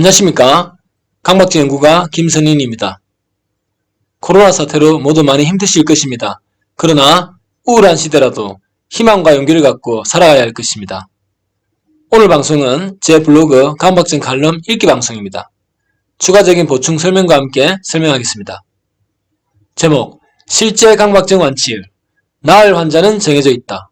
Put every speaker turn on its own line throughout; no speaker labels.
안녕하십니까. 강박증 연구가 김선인입니다. 코로나 사태로 모두 많이 힘드실 것입니다. 그러나 우울한 시대라도 희망과 용기를 갖고 살아가야 할 것입니다. 오늘 방송은 제 블로그 강박증 칼럼 읽기 방송입니다. 추가적인 보충 설명과 함께 설명하겠습니다. 제목, 실제 강박증 완치율, 나을 환자는 정해져 있다.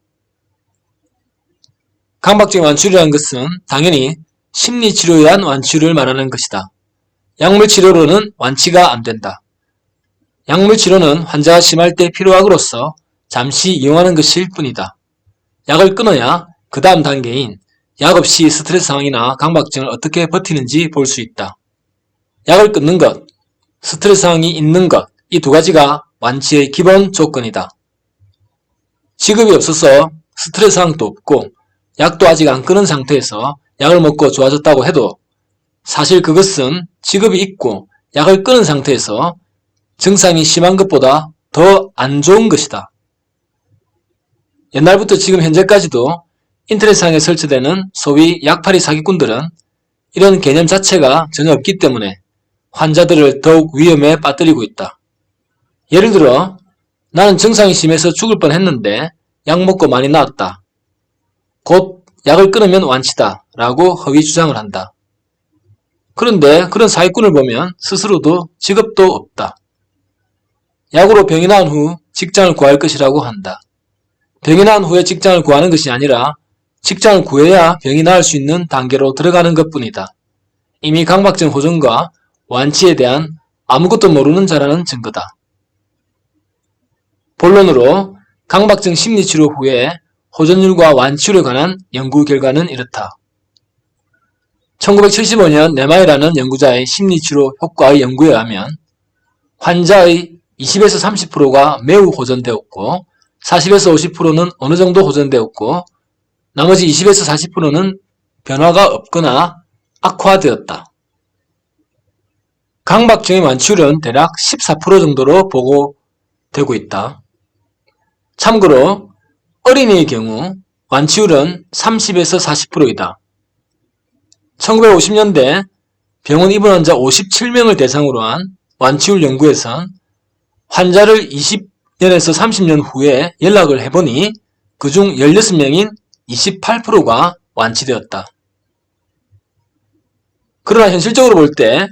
강박증 완치율이라는 것은 당연히 심리치료에 의한 완치율을 말하는 것이다. 약물치료로는 완치가 안된다. 약물치료는 환자가 심할 때 필요약으로서 잠시 이용하는 것일 뿐이다. 약을 끊어야 그 다음 단계인 약 없이 스트레스 상황이나 강박증을 어떻게 버티는지 볼 수 있다. 약을 끊는 것, 스트레스 상황이 있는 것, 이 두 가지가 완치의 기본 조건이다. 지급이 없어서 스트레스 상황도 없고 약도 아직 안 끊은 상태에서 약을 먹고 좋아졌다고 해도 사실 그것은 지급이 있고 약을 끊은 상태에서 증상이 심한 것보다 더 안 좋은 것이다. 옛날부터 지금 현재까지도 인터넷상에 설치되는 소위 약팔이 사기꾼들은 이런 개념 자체가 전혀 없기 때문에 환자들을 더욱 위험에 빠뜨리고 있다. 예를 들어 나는 증상이 심해서 죽을 뻔했는데 약 먹고 많이 나았다. 곧 약을 끊으면 완치다 라고 허위 주장을 한다. 그런데 그런 사기꾼을 보면 스스로도 직업도 없다. 약으로 병이 나은 후 직장을 구할 것이라고 한다. 병이 나은 후에 직장을 구하는 것이 아니라 직장을 구해야 병이 나을 수 있는 단계로 들어가는 것뿐이다. 이미 강박증 호전과 완치에 대한 아무것도 모르는 자라는 증거다. 본론으로 강박증 심리치료 후에 호전율과 완치율에 관한 연구 결과는 이렇다. 1975년 네마이라는 연구자의 심리치료 효과의 연구에 의하면 환자의 20에서 30%가 매우 호전되었고 40에서 50%는 어느 정도 호전되었고 나머지 20에서 40%는 변화가 없거나 악화되었다. 강박증의 완치율은 대략 14% 정도로 보고되고 있다. 참고로 어린이의 경우 완치율은 30에서 40%이다. 1950년대 병원 입원 환자 57명을 대상으로 한 완치율 연구에선 환자를 20년에서 30년 후에 연락을 해보니 그중 16명인 28%가 완치되었다. 그러나 현실적으로 볼 때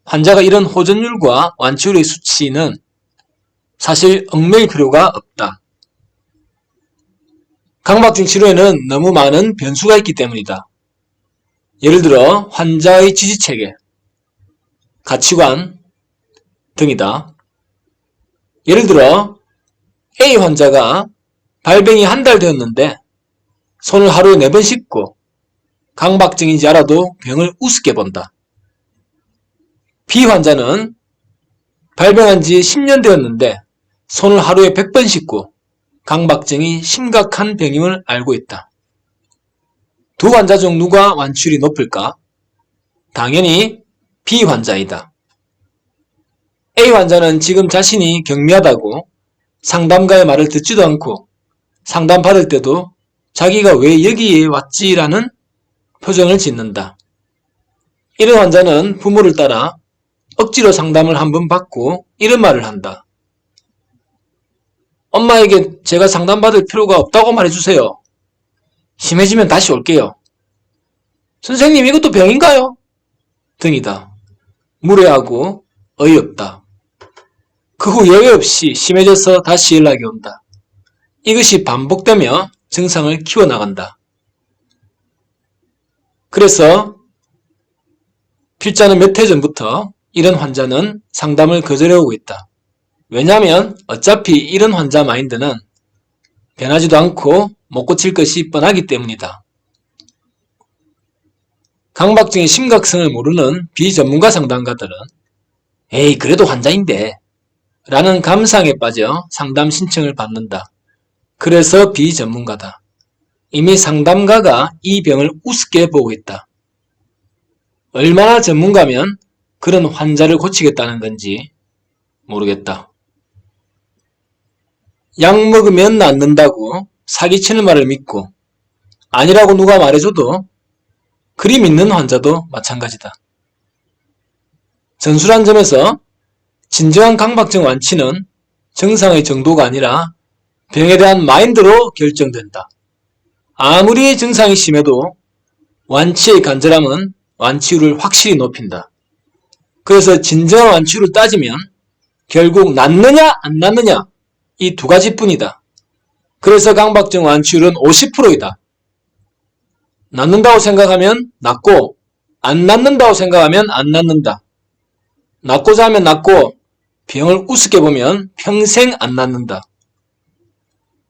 환자가 이런 호전율과 완치율의 수치는 사실 얽매일 필요가 없다. 강박증 치료에는 너무 많은 변수가 있기 때문이다. 예를 들어 환자의 지지체계, 가치관 등이다. 예를 들어 A 환자가 발병이 한 달 되었는데 손을 하루에 4번 씻고 강박증인지 알아도 병을 우습게 본다. B 환자는 발병한 지 10년 되었는데 손을 하루에 100번 씻고 강박증이 심각한 병임을 알고 있다. 두 환자 중 누가 완치율이 높을까? 당연히 B 환자이다. A 환자는 지금 자신이 경미하다고 상담가의 말을 듣지도 않고 상담받을 때도 자기가 왜 여기에 왔지라는 표정을 짓는다. 이런 환자는 부모를 따라 억지로 상담을 한번 받고 이런 말을 한다. 엄마에게 제가 상담받을 필요가 없다고 말해주세요. 심해지면 다시 올게요. 선생님 이것도 병인가요? 등이다. 무례하고 어이없다. 그 후 예외 없이 심해져서 다시 연락이 온다. 이것이 반복되며 증상을 키워나간다. 그래서 필자는 몇 해 전부터 이런 환자는 상담을 거절해오고 있다. 왜냐하면 어차피 이런 환자 마인드는 변하지도 않고 못 고칠 것이 뻔하기 때문이다. 강박증의 심각성을 모르는 비전문가 상담가들은 에이 그래도 환자인데 라는 감상에 빠져 상담 신청을 받는다. 그래서 비전문가다. 이미 상담가가 이 병을 우습게 보고 있다. 얼마나 전문가면 그런 환자를 고치겠다는 건지 모르겠다. 약 먹으면 낫는다고 사기치는 말을 믿고 아니라고 누가 말해줘도 그리 믿는 환자도 마찬가지다. 전술한 점에서 진정한 강박증 완치는 증상의 정도가 아니라 병에 대한 마인드로 결정된다. 아무리 증상이 심해도 완치의 간절함은 완치율을 확실히 높인다. 그래서 진정한 완치율을 따지면 결국 낫느냐 안 낫느냐 이 두 가지뿐이다. 그래서 강박증 완치율은 50%이다. 낫는다고 생각하면 낫고 안 낫는다고 생각하면 안 낫는다. 낫고자 하면 낫고 병을 우습게 보면 평생 안 낫는다.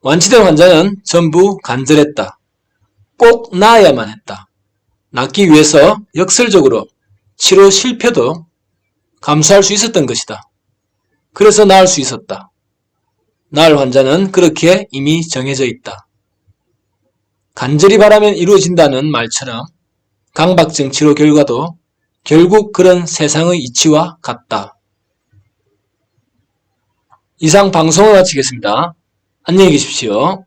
완치된 환자는 전부 간절했다. 꼭 나아야만 했다. 낫기 위해서 역설적으로 치료 실패도 감수할 수 있었던 것이다. 그래서 나을 수 있었다. 나을 환자는 그렇게 이미 정해져 있다. 간절히 바라면 이루어진다는 말처럼 강박증 치료 결과도 결국 그런 세상의 이치와 같다. 이상 방송을 마치겠습니다. 안녕히 계십시오.